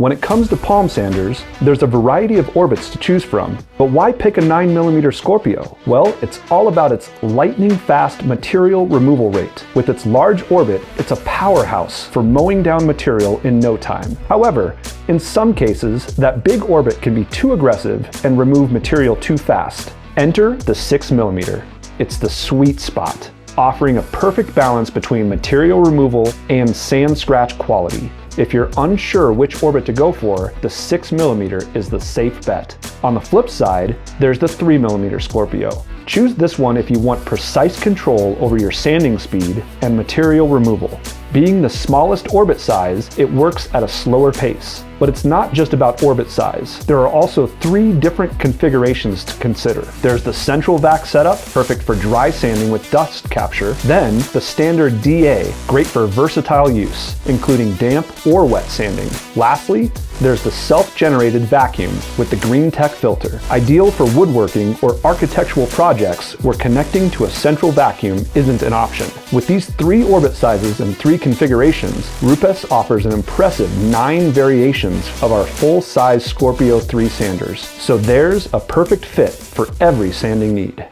When it comes to palm sanders, there's a variety of orbits to choose from. But why pick a 9mm Skorpio? Well, it's all about its lightning-fast material removal rate. With its large orbit, it's a powerhouse for mowing down material in no time. However, in some cases, that big orbit can be too aggressive and remove material too fast. Enter the 6mm. It's the sweet spot, offering a perfect balance between material removal and sand scratch quality. If you're unsure which orbit to go for, the 6mm is the safe bet. On the flip side, there's the 3mm Skorpio. Choose this one if you want precise control over your sanding speed and material removal. Being the smallest orbit size, it works at a slower pace. But it's not just about orbit size. There are also 3 different configurations to consider. There's the central vac setup, perfect for dry sanding with dust capture. Then the standard DA, great for versatile use, including damp or wet sanding. Lastly, there's the self-generated vacuum with the green tech filter, ideal for woodworking or architectural projects where connecting to a central vacuum isn't an option. With these 3 orbit sizes and 3 configurations, RUPES offers an impressive 9 variations of our full-size Skorpio 3 sanders. So there's a perfect fit for every sanding need.